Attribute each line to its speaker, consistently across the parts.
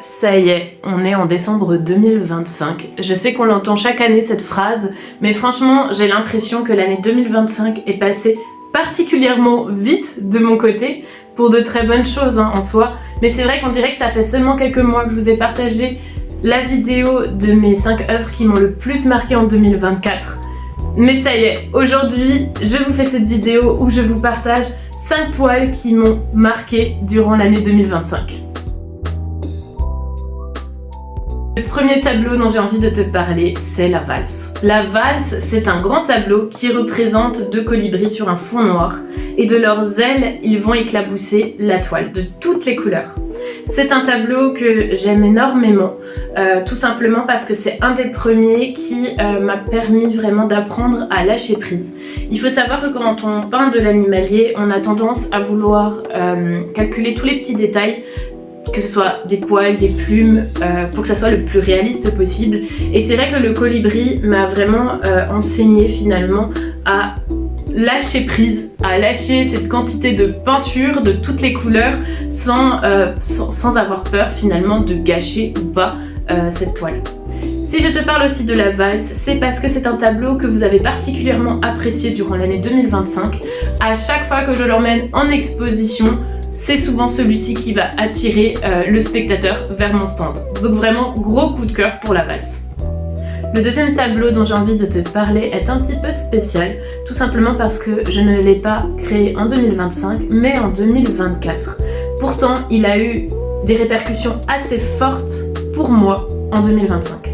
Speaker 1: Ça y est, on est en décembre 2025. Je sais qu'on l'entend chaque année cette phrase, mais franchement, j'ai l'impression que l'année 2025 est passée particulièrement vite de mon côté, pour de très bonnes choses en soi. Mais c'est vrai qu'on dirait que ça fait seulement quelques mois que je vous ai partagé la vidéo de mes 5 œuvres qui m'ont le plus marqué en 2024. Mais ça y est, aujourd'hui, je vous fais cette vidéo où je vous partage 5 toiles qui m'ont marqué durant l'année 2025. Le premier tableau dont j'ai envie de te parler, c'est la valse. La valse, c'est un grand tableau qui représente 2 colibris sur un fond noir et de leurs ailes, ils vont éclabousser la toile de toutes les couleurs. C'est un tableau que j'aime énormément, tout simplement parce que c'est un des premiers qui m'a permis vraiment d'apprendre à lâcher prise. Il faut savoir que quand on peint de l'animalier, on a tendance à vouloir calculer tous les petits détails, que ce soit des poils, des plumes, pour que ça soit le plus réaliste possible. Et c'est vrai que le colibri m'a vraiment enseigné finalement à lâcher prise, à lâcher cette quantité de peinture de toutes les couleurs sans avoir peur finalement de gâcher ou pas cette toile. Si je te parle aussi de la valse, c'est parce que c'est un tableau que vous avez particulièrement apprécié durant l'année 2025. À chaque fois que je l'emmène en exposition, c'est souvent celui-ci qui va attirer le spectateur vers mon stand. Donc vraiment, gros coup de cœur pour la valse. Le deuxième tableau dont j'ai envie de te parler est un petit peu spécial, tout simplement parce que je ne l'ai pas créé en 2025, mais en 2024. Pourtant, il a eu des répercussions assez fortes pour moi en 2025.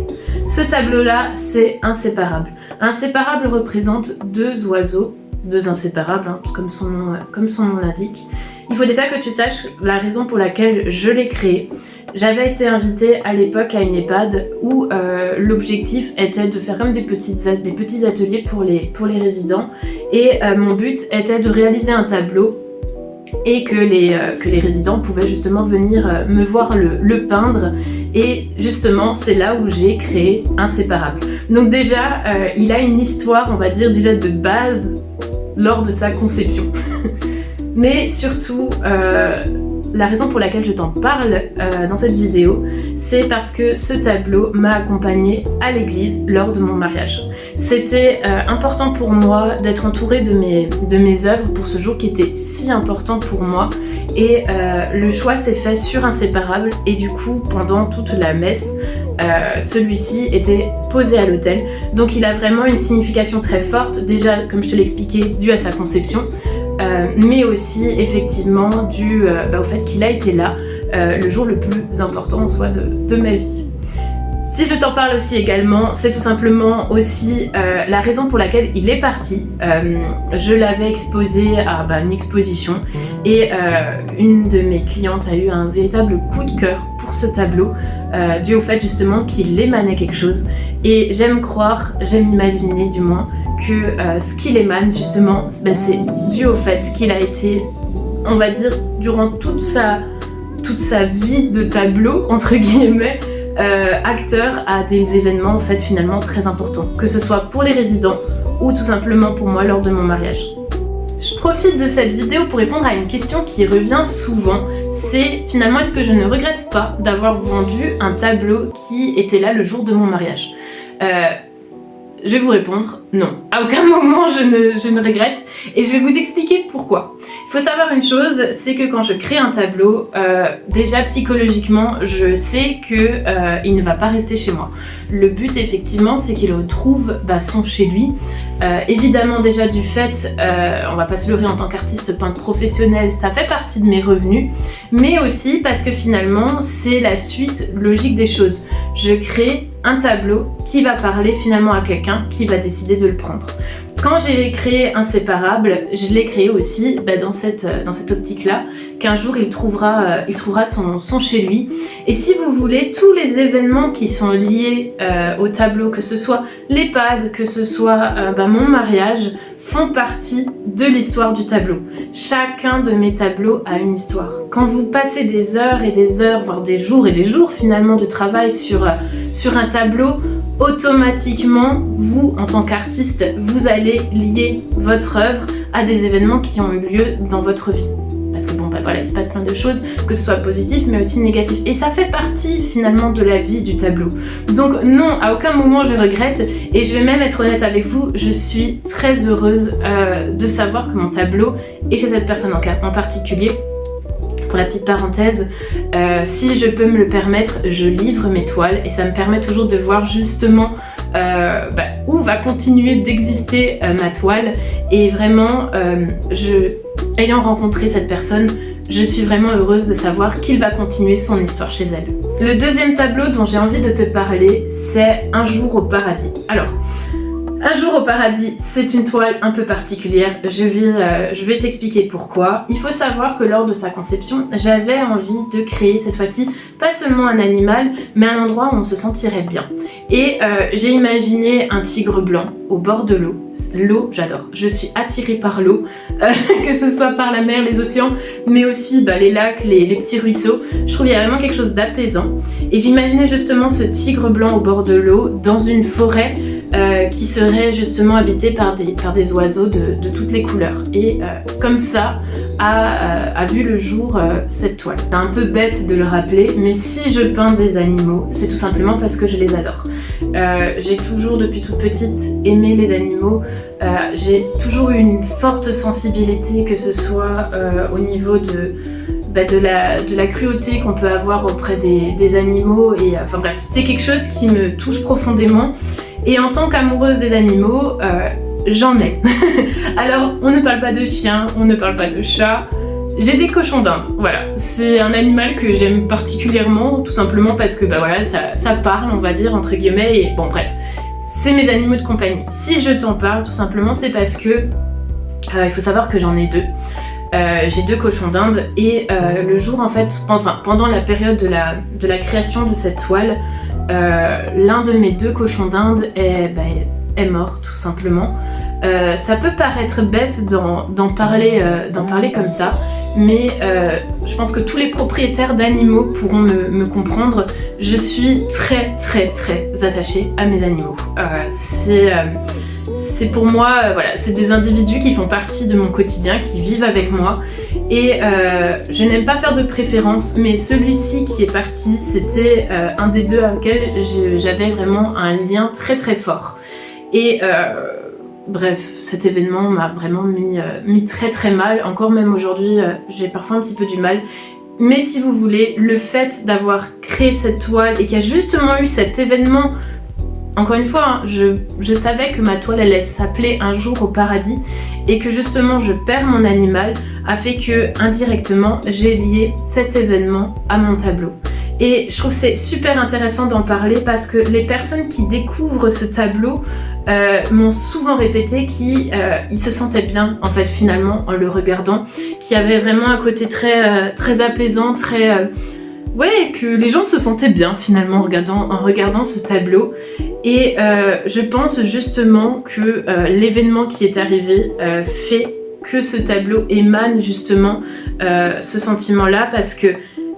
Speaker 1: Ce tableau-là, c'est Inséparable. Inséparable représente 2 oiseaux, 2 inséparables, hein, comme son nom l'indique. Il faut déjà que tu saches la raison pour laquelle je l'ai créé. J'avais été invitée à l'époque à une EHPAD où l'objectif était de faire comme des petits ateliers pour les résidents et mon but était de réaliser un tableau et que les résidents pouvaient justement venir me voir le peindre, et justement c'est là où j'ai créé Inséparable. Donc déjà il a une histoire, on va dire déjà de base lors de sa conception. Mais surtout, la raison pour laquelle je t'en parle dans cette vidéo, c'est parce que ce tableau m'a accompagnée à l'église lors de mon mariage. C'était important pour moi d'être entourée de mes œuvres pour ce jour qui était si important pour moi. Et le choix s'est fait sur Inséparable, et du coup, pendant toute la messe, celui-ci était posé à l'autel. Donc il a vraiment une signification très forte, déjà comme je te l'ai expliqué, due à sa conception. Mais aussi effectivement dû au fait qu'il a été là le jour le plus important en soi de ma vie. Si je t'en parle aussi également, c'est tout simplement aussi la raison pour laquelle il est parti. Je l'avais exposé à une exposition et une de mes clientes a eu un véritable coup de cœur pour ce tableau, dû au fait justement qu'il émanait quelque chose. Et j'aime croire, j'aime imaginer du moins, que ce qu'il émane justement, c'est dû au fait qu'il a été, on va dire, durant toute sa vie de tableau, entre guillemets, acteur à des événements en fait finalement très importants, que ce soit pour les résidents ou tout simplement pour moi lors de mon mariage. Je profite de cette vidéo pour répondre à une question qui revient souvent, c'est finalement est-ce que je ne regrette pas d'avoir vendu un tableau qui était là le jour de mon mariage. Je vais vous répondre non. À aucun moment je ne regrette, et je vais vous expliquer pourquoi. Il faut savoir une chose, c'est que quand je crée un tableau, déjà psychologiquement, je sais que il ne va pas rester chez moi. Le but effectivement, c'est qu'il retrouve son chez lui. Évidemment déjà du fait, on va pas se leurrer, en tant qu'artiste peintre professionnel, ça fait partie de mes revenus, mais aussi parce que finalement, c'est la suite logique des choses. Je crée un tableau qui va parler finalement à quelqu'un qui va décider de le prendre. Quand j'ai créé Inséparable, je l'ai créé aussi dans cette optique-là, qu'un jour il trouvera son chez lui. Et si vous voulez, tous les événements qui sont liés au tableau, que ce soit l'EHPAD, que ce soit mon mariage, font partie de l'histoire du tableau. Chacun de mes tableaux a une histoire. Quand vous passez des heures et des heures, voire des jours et des jours finalement de travail sur un tableau, automatiquement, vous, en tant qu'artiste, vous allez lier votre œuvre à des événements qui ont eu lieu dans votre vie. parce que bon bah voilà, il se passe plein de choses, que ce soit positif mais aussi négatif, et ça fait partie finalement de la vie du tableau. Donc non, à aucun moment je regrette, et je vais même être honnête avec vous, je suis très heureuse de savoir que mon tableau est chez cette personne en particulier. Pour la petite parenthèse, si je peux me le permettre, je livre mes toiles et ça me permet toujours de voir justement où va continuer d'exister ma toile. Et vraiment, ayant rencontré cette personne, je suis vraiment heureuse de savoir qu'il va continuer son histoire chez elle. Le deuxième tableau dont j'ai envie de te parler, c'est Un jour au paradis. Alors, Un jour au paradis, c'est une toile un peu particulière, je vais t'expliquer pourquoi. Il faut savoir que lors de sa conception, j'avais envie de créer cette fois-ci pas seulement un animal, mais un endroit où on se sentirait bien. Et j'ai imaginé un tigre blanc au bord de l'eau. L'eau, j'adore, je suis attirée par l'eau, que ce soit par la mer, les océans, mais aussi les lacs, les petits ruisseaux. Je trouve qu'il y a vraiment quelque chose d'apaisant. Et j'imaginais justement ce tigre blanc au bord de l'eau, dans une forêt qui serait justement habité par des oiseaux de toutes les couleurs. Et comme ça a vu le jour cette toile. C'est un peu bête de le rappeler, mais si je peins des animaux, c'est tout simplement parce que je les adore. J'ai toujours, depuis toute petite, aimé les animaux. J'ai toujours eu une forte sensibilité, que ce soit au niveau de la cruauté qu'on peut avoir auprès des animaux. Et enfin bref, c'est quelque chose qui me touche profondément. Et en tant qu'amoureuse des animaux, j'en ai. Alors, on ne parle pas de chiens, on ne parle pas de chats. J'ai des cochons d'Inde, voilà. C'est un animal que j'aime particulièrement, tout simplement parce que ça parle, on va dire, entre guillemets. Et bon, bref, c'est mes animaux de compagnie. Si je t'en parle, tout simplement, c'est parce que il faut savoir que j'en ai deux. J'ai deux cochons d'Inde et le jour, en fait, pendant la période de la création de cette toile, l'un de mes deux cochons d'Inde est mort, tout simplement. Ça peut paraître bête d'en parler comme ça, mais je pense que tous les propriétaires d'animaux pourront me comprendre. Je suis très très très attachée à mes animaux. C'est pour moi, c'est des individus qui font partie de mon quotidien, qui vivent avec moi. Et je n'aime pas faire de préférence, mais celui-ci qui est parti, c'était un des deux auxquels j'avais vraiment un lien très très fort. Et bref, cet événement m'a vraiment mis très très mal. Encore même aujourd'hui, j'ai parfois un petit peu du mal. Mais si vous voulez, le fait d'avoir créé cette toile et qu'il y a justement eu cet événement, encore une fois, je savais que ma toile allait s'appeler Un jour au paradis et que justement je perds mon animal, a fait que indirectement j'ai lié cet événement à mon tableau. Et je trouve que c'est super intéressant d'en parler parce que les personnes qui découvrent ce tableau m'ont souvent répété qu'ils se sentaient bien en fait finalement en le regardant, qu'il y avait vraiment un côté très apaisant, que les gens se sentaient bien finalement en regardant ce tableau. Et je pense justement que l'événement qui est arrivé fait que ce tableau émane justement ce sentiment-là, parce que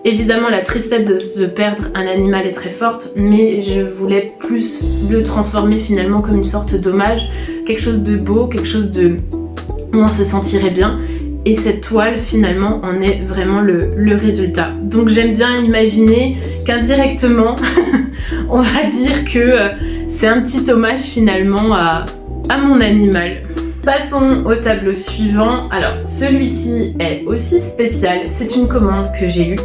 Speaker 1: évidemment la tristesse de perdre un animal est très forte, mais je voulais plus le transformer finalement comme une sorte d'hommage, quelque chose de beau, quelque chose où on se sentirait bien. Et cette toile, finalement, en est vraiment le résultat. Donc j'aime bien imaginer qu'indirectement, on va dire que c'est un petit hommage finalement à mon animal. Passons au tableau suivant. Alors, celui-ci est aussi spécial. C'est une commande que j'ai eue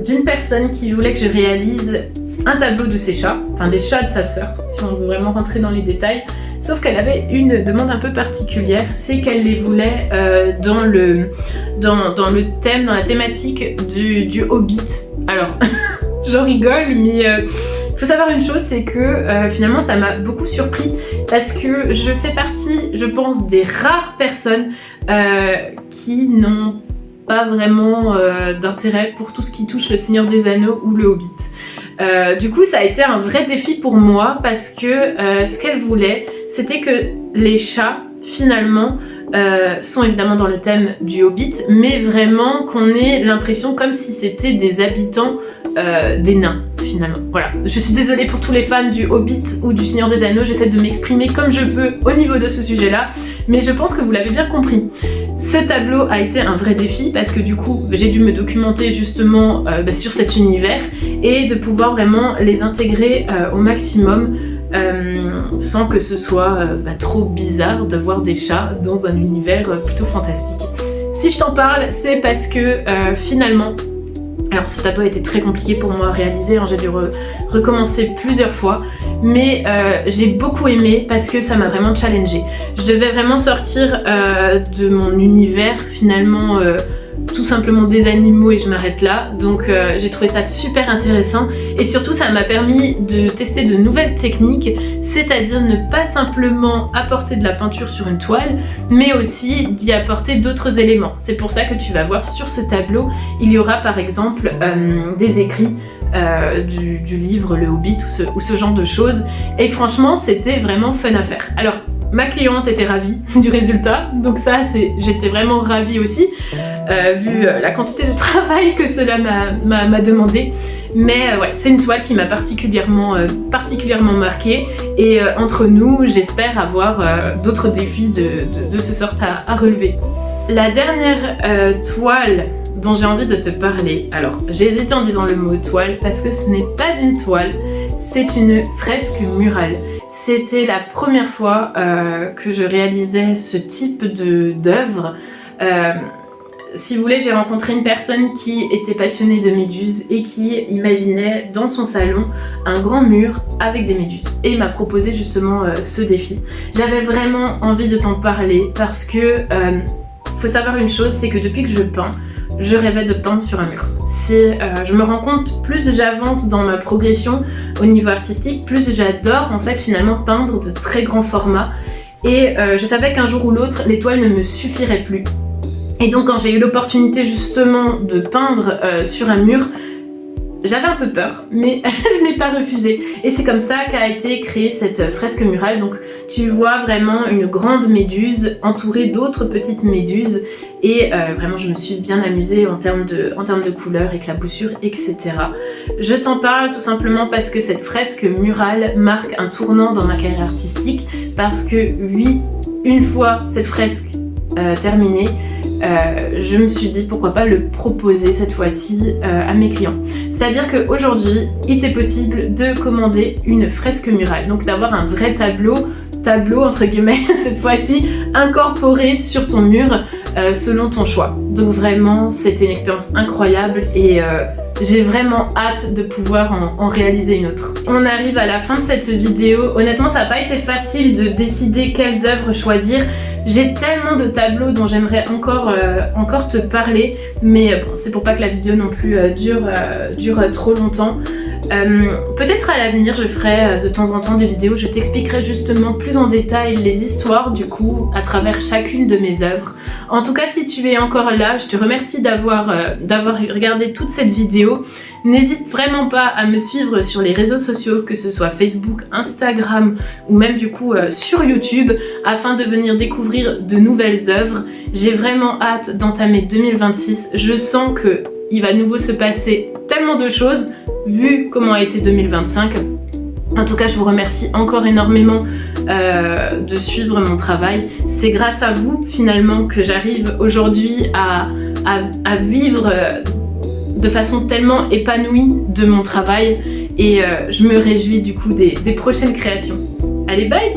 Speaker 1: d'une personne qui voulait que je réalise un tableau de ses chats, enfin des chats de sa sœur, si on veut vraiment rentrer dans les détails. Sauf qu'elle avait une demande un peu particulière, c'est qu'elle les voulait dans le thème, dans la thématique du Hobbit. Alors, j'en rigole, mais il faut savoir une chose, c'est que finalement ça m'a beaucoup surpris parce que je fais partie, je pense, des rares personnes qui n'ont pas vraiment d'intérêt pour tout ce qui touche le Seigneur des Anneaux ou le Hobbit. Du coup, ça a été un vrai défi pour moi parce que ce qu'elle voulait, c'était que les chats, finalement, sont évidemment dans le thème du Hobbit, mais vraiment qu'on ait l'impression comme si c'était des habitants des nains, finalement. Voilà, je suis désolée pour tous les fans du Hobbit ou du Seigneur des Anneaux, j'essaie de m'exprimer comme je peux au niveau de ce sujet-là, mais je pense que vous l'avez bien compris. Ce tableau a été un vrai défi parce que du coup, j'ai dû me documenter justement sur cet univers et de pouvoir vraiment les intégrer au maximum sans que ce soit trop bizarre de voir des chats dans un univers plutôt fantastique. Si je t'en parle, c'est parce que finalement, alors ce tableau a été très compliqué pour moi à réaliser, hein, j'ai dû recommencer plusieurs fois, mais j'ai beaucoup aimé parce que ça m'a vraiment challengée. Je devais vraiment sortir de mon univers finalement tout simplement des animaux et je m'arrête là, donc j'ai trouvé ça super intéressant et surtout ça m'a permis de tester de nouvelles techniques, c'est-à-dire ne pas simplement apporter de la peinture sur une toile mais aussi d'y apporter d'autres éléments. C'est pour ça que tu vas voir sur ce tableau il y aura par exemple des écrits du livre Le Hobbit ou ce genre de choses et franchement c'était vraiment fun à faire. Alors ma cliente était ravie du résultat, donc ça j'étais vraiment ravie aussi, vu la quantité de travail que cela m'a demandé. Mais ouais, c'est une toile qui m'a particulièrement marquée et entre nous, j'espère avoir d'autres défis de ce sort à relever. La dernière toile dont j'ai envie de te parler, alors j'ai hésité en disant le mot toile parce que ce n'est pas une toile, c'est une fresque murale. C'était la première fois que je réalisais ce type d'œuvre. Si vous voulez, j'ai rencontré une personne qui était passionnée de méduses et qui imaginait dans son salon un grand mur avec des méduses et m'a proposé justement ce défi. J'avais vraiment envie de t'en parler parce que faut savoir une chose, c'est que depuis que je peins, je rêvais de peindre sur un mur. Je me rends compte, plus j'avance dans ma progression au niveau artistique, plus j'adore en fait finalement peindre de très grands formats et je savais qu'un jour ou l'autre, les toiles ne me suffiraient plus. Et donc quand j'ai eu l'opportunité justement de peindre sur un mur, j'avais un peu peur, mais je n'ai pas refusé. Et c'est comme ça qu'a été créée cette fresque murale. Donc tu vois vraiment une grande méduse entourée d'autres petites méduses. Et vraiment je me suis bien amusée en termes de couleurs, éclaboussures, etc. Je t'en parle tout simplement parce que cette fresque murale marque un tournant dans ma carrière artistique. Parce que oui, une fois cette fresque terminée, je me suis dit pourquoi pas le proposer cette fois-ci à mes clients. C'est-à-dire qu'aujourd'hui, il était possible de commander une fresque murale, donc d'avoir un vrai tableau entre guillemets, cette fois-ci incorporé sur ton mur selon ton choix. Donc vraiment, c'était une expérience incroyable et j'ai vraiment hâte de pouvoir en réaliser une autre. On arrive à la fin de cette vidéo. Honnêtement, ça n'a pas été facile de décider quelles œuvres choisir. J'ai tellement de tableaux dont j'aimerais encore te parler, mais bon, c'est pour pas que la vidéo non plus dure trop longtemps. Peut-être à l'avenir je ferai de temps en temps des vidéos où je t'expliquerai justement plus en détail les histoires du coup à travers chacune de mes œuvres. En tout cas, si tu es encore là, je te remercie d'avoir regardé toute cette vidéo. N'hésite vraiment pas à me suivre sur les réseaux sociaux, que ce soit Facebook, Instagram ou même du coup sur YouTube, afin de venir découvrir de nouvelles œuvres. J'ai vraiment hâte d'entamer 2026. Je sens que il va à nouveau se passer tellement de choses vu comment a été 2025. En tout cas, je vous remercie encore énormément de suivre mon travail. C'est grâce à vous finalement que j'arrive aujourd'hui à vivre de façon tellement épanouie de mon travail et je me réjouis du coup des prochaines créations. Allez, bye!